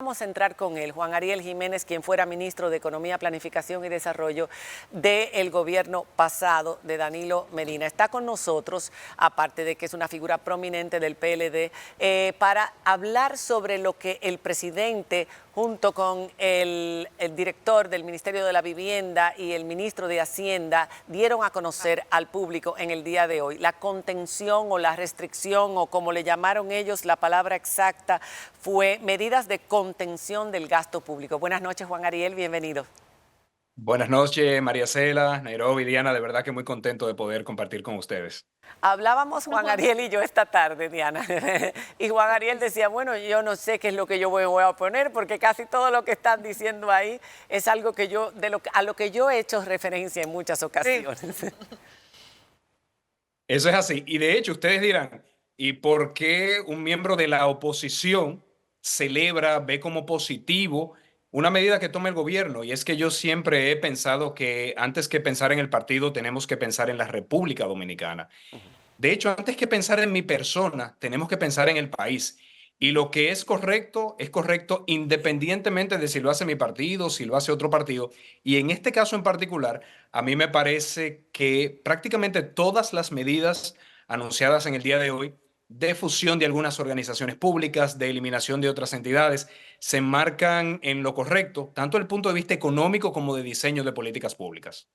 Vamos a entrar con él, Juan Ariel Jiménez, quien fuera ministro de Economía, Planificación y Desarrollo del gobierno pasado de Danilo Medina. Está con nosotros, aparte de que es una figura prominente del PLD, para hablar sobre lo que el presidente, junto con el director del Ministerio de la Vivienda y el ministro de Hacienda, dieron a conocer al público en el día de hoy. La contención o la restricción, o como le llamaron ellos, la palabra exacta fue medidas de contención del gasto público. Buenas noches, Juan Ariel, bienvenido. Buenas noches, María Cela, Nairobi, Diana, de verdad que muy contento de poder compartir con ustedes. Hablábamos Juan Ariel y yo esta tarde, Diana, y Juan Ariel decía, bueno, yo no sé qué es lo que yo voy a poner, porque casi todo lo que están diciendo ahí es algo que yo, a lo que yo he hecho referencia en muchas ocasiones. Sí. Eso es así. Y de hecho, ustedes dirán, ¿y por qué un miembro de la oposición celebra, ve como positivo una medida que toma el gobierno? Y es que yo siempre he pensado que antes que pensar en el partido, tenemos que pensar en la República Dominicana. De hecho, antes que pensar en mi persona, tenemos que pensar en el país. Y lo que es correcto independientemente de si lo hace mi partido, si lo hace otro partido. Y en este caso en particular, a mí me parece que prácticamente todas las medidas anunciadas en el día de hoy de fusión de algunas organizaciones públicas, de eliminación de otras entidades, se enmarcan en lo correcto, tanto desde el punto de vista económico como de diseño de políticas públicas.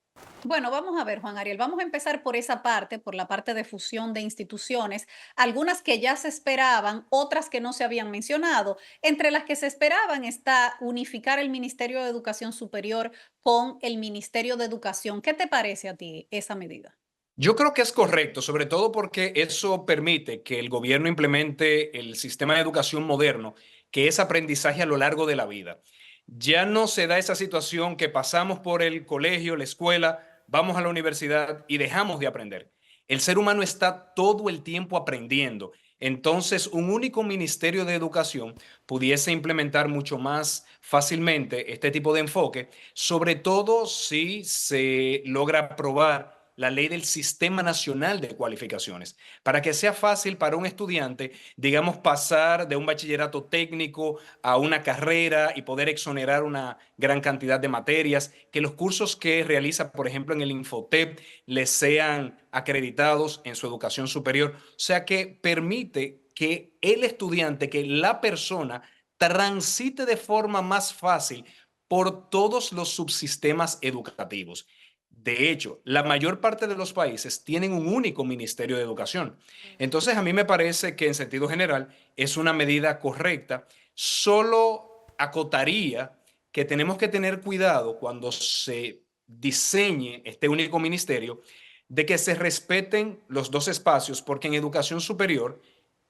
Bueno, vamos a ver, Juan Ariel, vamos a empezar por esa parte, por la parte de fusión de instituciones, algunas que ya se esperaban, otras que no se habían mencionado. Entre las que se esperaban está unificar el Ministerio de Educación Superior con el Ministerio de Educación. ¿Qué te parece a ti esa medida? Yo creo que es correcto, sobre todo porque eso permite que el gobierno implemente el sistema de educación moderno, que es aprendizaje a lo largo de la vida. Ya no se da esa situación que pasamos por el colegio, la escuela, vamos a la universidad y dejamos de aprender. El ser humano está todo el tiempo aprendiendo. Entonces, un único ministerio de educación pudiese implementar mucho más fácilmente este tipo de enfoque, sobre todo si se logra aprobar la ley del Sistema Nacional de Cualificaciones, para que sea fácil para un estudiante, digamos, pasar de un bachillerato técnico a una carrera y poder exonerar una gran cantidad de materias, que los cursos que realiza, por ejemplo, en el Infotep, les sean acreditados en su educación superior. O sea, que permite que el estudiante, que la persona transite de forma más fácil por todos los subsistemas educativos. De hecho, la mayor parte de los países tienen un único Ministerio de Educación. Entonces, a mí me parece que en sentido general es una medida correcta. Solo acotaría que tenemos que tener cuidado cuando se diseñe este único ministerio de que se respeten los dos espacios, porque en educación superior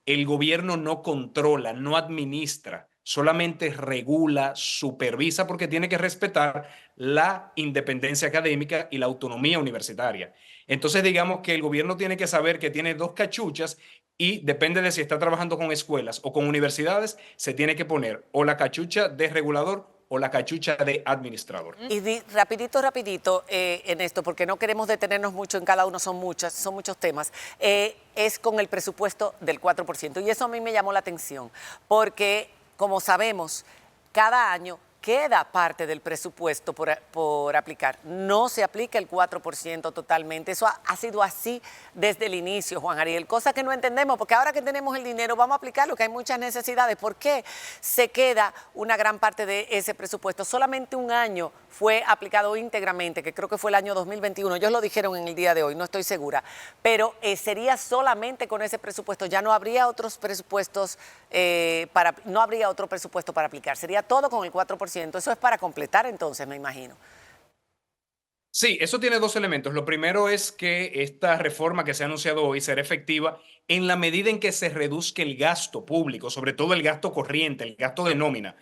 el gobierno no controla, no administra, solamente regula, supervisa, porque tiene que respetar la independencia académica y la autonomía universitaria. Entonces, digamos que el gobierno tiene que saber que tiene dos cachuchas y depende de si está trabajando con escuelas o con universidades, se tiene que poner o la cachucha de regulador o la cachucha de administrador. Y rapidito en esto, porque no queremos detenernos mucho en cada uno, son muchos temas, es con el presupuesto del 4%. Y eso a mí me llamó la atención, porque como sabemos, cada año queda parte del presupuesto por aplicar. No se aplica el 4% totalmente. Eso ha sido así desde el inicio, Juan Ariel, cosa que no entendemos, porque ahora que tenemos el dinero vamos a aplicarlo, que hay muchas necesidades. ¿Por qué se queda una gran parte de ese presupuesto? Solamente un año fue aplicado íntegramente, que creo que fue el año 2021. Ellos lo dijeron en el día de hoy, no estoy segura. Pero sería solamente con ese presupuesto, ya no habría otros presupuestos, no habría otro presupuesto para aplicar. Sería todo con el 4%. Eso es para completar entonces, me imagino. Sí, eso tiene dos elementos. Lo primero es que esta reforma que se ha anunciado hoy será efectiva en la medida en que se reduzca el gasto público, sobre todo el gasto corriente, el gasto de nómina.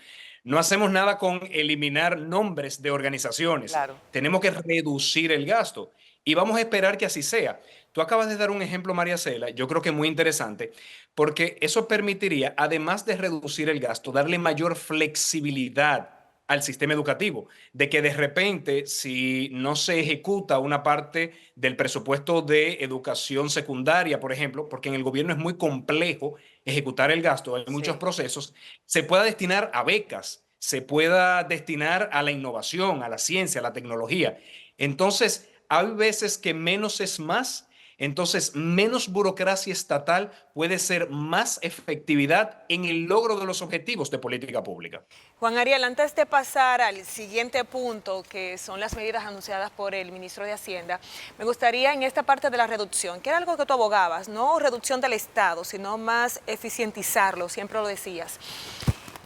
No hacemos nada con eliminar nombres de organizaciones. Claro. Tenemos que reducir el gasto y vamos a esperar que así sea. Tú acabas de dar un ejemplo, María Cela, yo creo que muy interesante, porque eso permitiría, además de reducir el gasto, darle mayor flexibilidad al sistema educativo, de que de repente si no se ejecuta una parte del presupuesto de educación secundaria, por ejemplo, porque en el gobierno es muy complejo ejecutar el gasto, hay muchos Sí. procesos, se pueda destinar a becas, se pueda destinar a la innovación, a la ciencia, a la tecnología. Entonces, hay veces que menos es más. Entonces, menos burocracia estatal puede ser más efectividad en el logro de los objetivos de política pública. Juan Ariel, antes de pasar al siguiente punto, que son las medidas anunciadas por el ministro de Hacienda, me gustaría en esta parte de la reducción, que era algo que tú abogabas, no reducción del Estado, sino más eficientizarlo, siempre lo decías.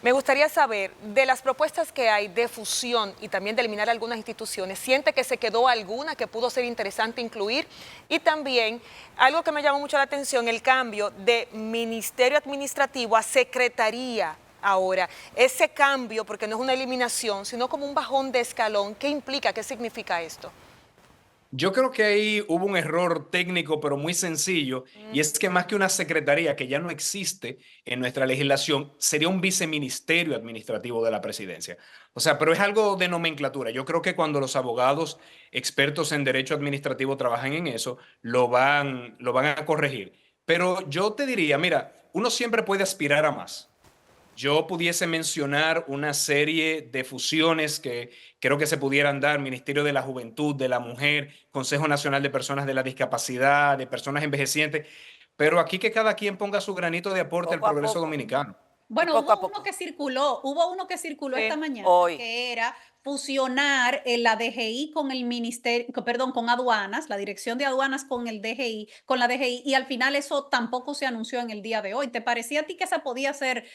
Me gustaría saber, de las propuestas que hay de fusión y también de eliminar algunas instituciones, ¿siente que se quedó alguna que pudo ser interesante incluir? Y también, algo que me llamó mucho la atención, el cambio de ministerio administrativo a secretaría ahora. Ese cambio, porque no es una eliminación, sino como un bajón de escalón, ¿qué implica? ¿Qué significa esto? Yo creo que ahí hubo un error técnico, pero muy sencillo, y es que más que una secretaría que ya no existe en nuestra legislación, sería un viceministerio administrativo de la presidencia. O sea, pero es algo de nomenclatura. Yo creo que cuando los abogados expertos en derecho administrativo trabajan en eso, lo van a corregir. Pero yo te diría, mira, uno siempre puede aspirar a más. Yo pudiese mencionar una serie de fusiones que creo que se pudieran dar: Ministerio de la Juventud, de la Mujer, Consejo Nacional de Personas de la Discapacidad, de Personas Envejecientes, pero aquí que cada quien ponga su granito de aporte al Poco a progreso poco. dominicano. Y Bueno, poco a hubo poco. uno que circuló esta Sí, mañana, Hoy. que era fusionar la DGI con el ministerio, perdón, con aduanas, la dirección de aduanas con el DGI, con la DGI, y al final eso tampoco se anunció en el día de hoy. ¿Te parecía a ti que esa podía ser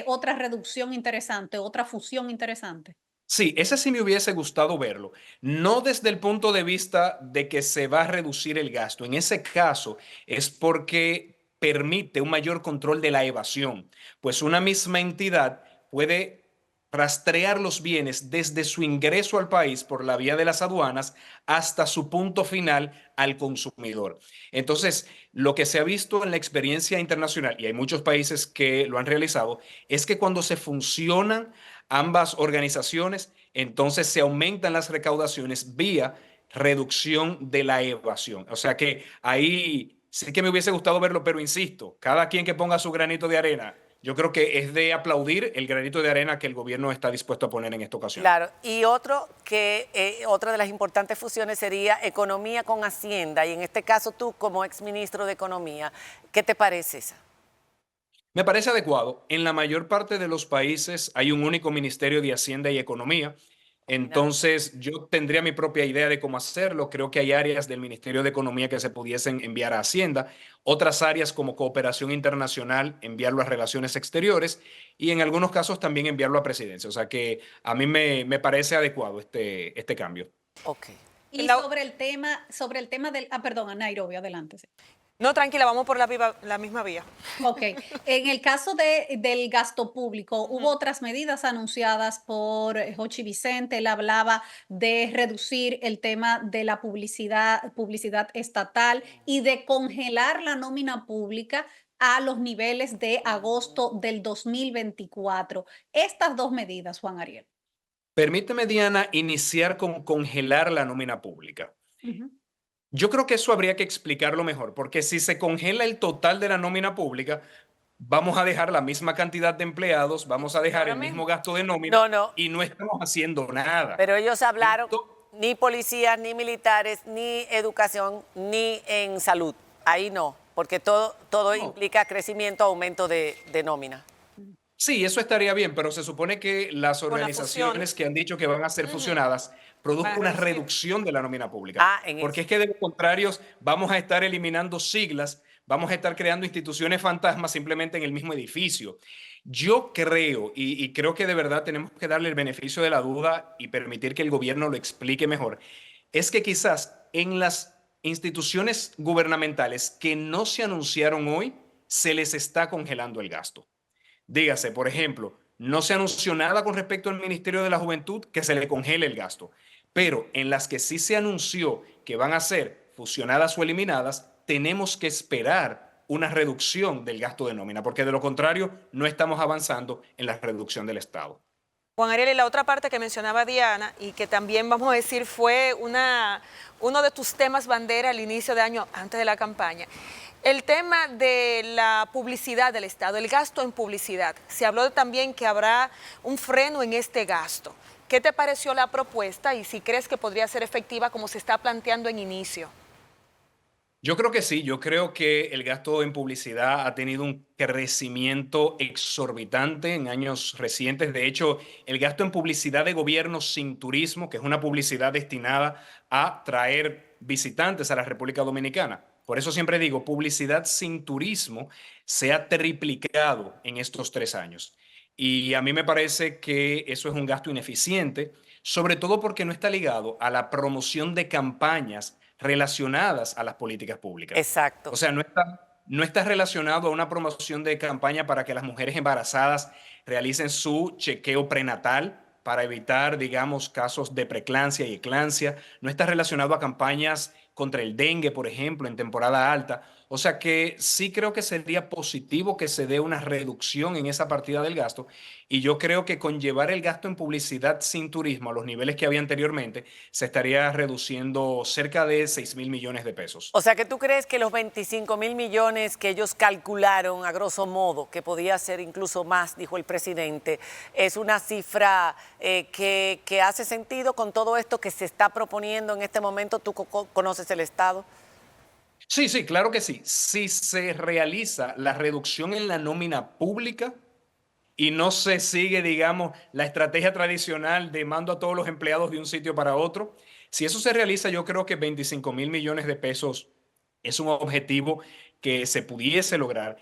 otra reducción interesante, otra fusión interesante? Sí, ese sí me hubiese gustado verlo. No desde el punto de vista de que se va a reducir el gasto. En ese caso es porque permite un mayor control de la evasión, pues una misma entidad puede rastrear los bienes desde su ingreso al país por la vía de las aduanas hasta su punto final al consumidor. Entonces, lo que se ha visto en la experiencia internacional, y hay muchos países que lo han realizado, es que cuando se funcionan ambas organizaciones, entonces se aumentan las recaudaciones vía reducción de la evasión. O sea que ahí sí que me hubiese gustado verlo, pero insisto, cada quien que ponga su granito de arena, yo creo que es de aplaudir el granito de arena que el gobierno está dispuesto a poner en esta ocasión. Claro, y otra de las importantes fusiones sería economía con Hacienda, y en este caso tú como exministro de Economía, ¿qué te parece esa? Me parece adecuado. En la mayor parte de los países hay un único Ministerio de Hacienda y Economía. Entonces, yo tendría mi propia idea de cómo hacerlo. Creo que hay áreas del Ministerio de Economía que se pudiesen enviar a Hacienda, otras áreas como cooperación internacional, enviarlo a Relaciones Exteriores y en algunos casos también enviarlo a Presidencia. O sea que a mí me parece adecuado este cambio. Ok. Y La- sobre el tema del, perdón, a Nairobi, adelante. Sí. No, tranquila, vamos por la misma vía. Ok, en el caso del gasto público, hubo otras medidas anunciadas por Jochi Vicente. Él hablaba de reducir el tema de la publicidad estatal y de congelar la nómina pública a los niveles de agosto del 2024. Estas dos medidas, Juan Ariel. Permíteme, Diana, iniciar con congelar la nómina pública. Ujú. Yo creo que eso habría que explicarlo mejor, porque si se congela el total de la nómina pública, vamos a dejar la misma cantidad de empleados, vamos a dejar Ahora el mismo mismo. gasto de nómina No, no, y no estamos haciendo nada. pero ellos hablaron Ento- ni policías, ni militares, ni educación, ni en salud. Ahí no, porque todo no. implica crecimiento, aumento de nómina. Sí, eso estaría bien, pero se supone que las Con la fusión. organizaciones que han dicho que van a ser fusionadas Van produzcan a una reducir. reducción de la nómina pública. Ah, en Porque eso. es que de lo contrario vamos a estar eliminando siglas, vamos a estar creando instituciones fantasmas simplemente en el mismo edificio. Yo creo, y creo que de verdad tenemos que darle el beneficio de la duda y permitir que el gobierno lo explique mejor, es que quizás en las instituciones gubernamentales que no se anunciaron hoy, se les está congelando el gasto. Dígase, por ejemplo, no se anunció nada con respecto al Ministerio de la Juventud, que se le congele el gasto, pero en las que sí se anunció que van a ser fusionadas o eliminadas, tenemos que esperar una reducción del gasto de nómina, porque de lo contrario no estamos avanzando en la reducción del Estado. Juan Ariel, y la otra parte que mencionaba Diana y que también vamos a decir fue uno de tus temas bandera al inicio de año, antes de la campaña, el tema de la publicidad del Estado, el gasto en publicidad. Se habló también que habrá un freno en este gasto. ¿Qué te pareció la propuesta y si crees que podría ser efectiva como se está planteando en inicio? Yo creo que sí, yo creo que el gasto en publicidad ha tenido un crecimiento exorbitante en años recientes. De hecho, el gasto en publicidad de gobierno sin turismo, que es una publicidad destinada a traer visitantes a la República Dominicana. Por eso siempre digo, publicidad sin turismo se ha triplicado en estos 3 años. Y a mí me parece que eso es un gasto ineficiente, sobre todo porque no está ligado a la promoción de campañas relacionadas a las políticas públicas. Exacto. O sea, no está relacionado a una promoción de campaña para que las mujeres embarazadas realicen su chequeo prenatal para evitar, digamos, casos de preeclampsia y eclampsia. No está relacionado a campañas contra el dengue, por ejemplo, en temporada alta. O sea que sí creo que sería positivo que se dé una reducción en esa partida del gasto y yo creo que con llevar el gasto en publicidad sin turismo a los niveles que había anteriormente, se estaría reduciendo cerca de 6.000 millones de pesos. O sea, que tú crees que los 25.000 millones que ellos calcularon, a grosso modo, que podía ser incluso más, dijo el presidente, es una cifra que hace sentido con todo esto que se está proponiendo en este momento. ¿Tú conoces el Estado? Sí, sí, claro que sí. Si se realiza la reducción en la nómina pública y no se sigue, digamos, la estrategia tradicional de mando a todos los empleados de un sitio para otro, si eso se realiza, yo creo que 25.000 millones de pesos es un objetivo que se pudiese lograr.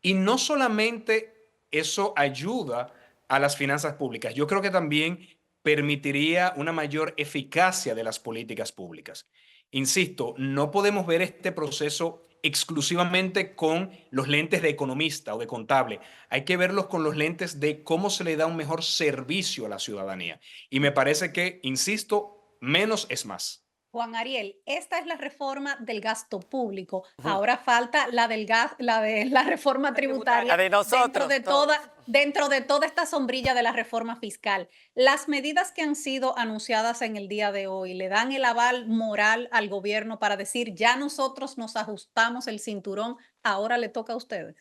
Y no solamente eso ayuda a las finanzas públicas, yo creo que también permitiría una mayor eficacia de las políticas públicas. Insisto, no podemos ver este proceso exclusivamente con los lentes de economista o de contable. Hay que verlos con los lentes de cómo se le da un mejor servicio a la ciudadanía. Y me parece que, insisto, menos es más. Juan Ariel, esta es la reforma del gasto público. Ujú. Ahora falta la del gas, la de la reforma tributaria La de nosotros, todos. dentro de toda esta sombrilla de la reforma fiscal. Las medidas que han sido anunciadas en el día de hoy le dan el aval moral al gobierno para decir ya nosotros nos ajustamos el cinturón, ahora le toca a ustedes.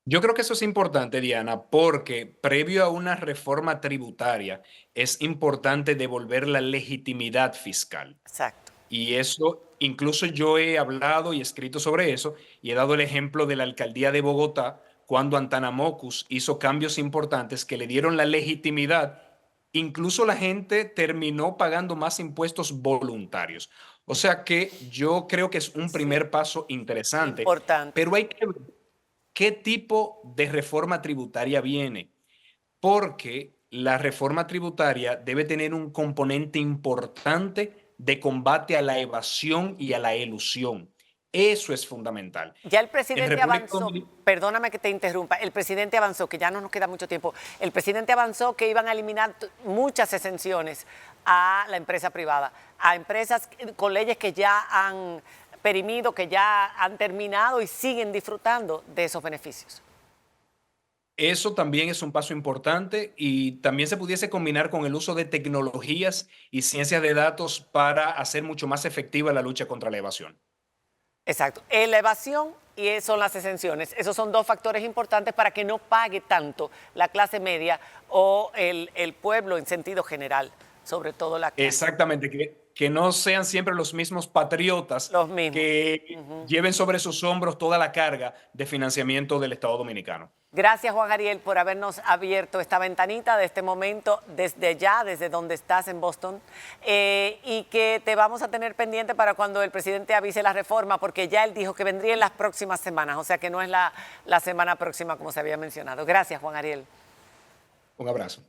Yo creo que eso es importante, Diana, porque previo a una reforma tributaria es importante devolver la legitimidad fiscal. Exacto. Y eso, incluso yo he hablado y escrito sobre eso y he dado el ejemplo de la alcaldía de Bogotá cuando Antanamocus hizo cambios importantes que le dieron la legitimidad. Incluso la gente terminó pagando más impuestos voluntarios. O sea que yo creo que es un primer paso interesante, Importante. pero hay que ver qué tipo de reforma tributaria viene, porque la reforma tributaria debe tener un componente importante de combate a la evasión y a la elusión. Eso es fundamental. Ya el En presidente República avanzó, Dominicana, perdóname que te interrumpa, el presidente avanzó, que ya no nos queda mucho tiempo, el presidente avanzó que iban a eliminar muchas exenciones a la empresa privada, a empresas con leyes que ya han perimido, que ya han terminado y siguen disfrutando de esos beneficios. eso también es un paso importante y también se pudiese combinar con el uso de tecnologías y ciencias de datos para hacer mucho más efectiva la lucha contra la evasión. Exacto. La evasión y son las exenciones. Esos son dos factores importantes para que no pague tanto la clase media o el pueblo en sentido general, sobre todo la clase. Exactamente, que no sean siempre los mismos patriotas Los mismos. que lleven sobre sus hombros toda la carga de financiamiento del Estado Dominicano. Gracias, Juan Ariel, por habernos abierto esta ventanita de este momento desde ya, desde donde estás en Boston, y que te vamos a tener pendiente para cuando el presidente avise la reforma, porque ya él dijo que vendría en las próximas semanas, o sea que no es la semana próxima como se había mencionado. Gracias, Juan Ariel. Un abrazo.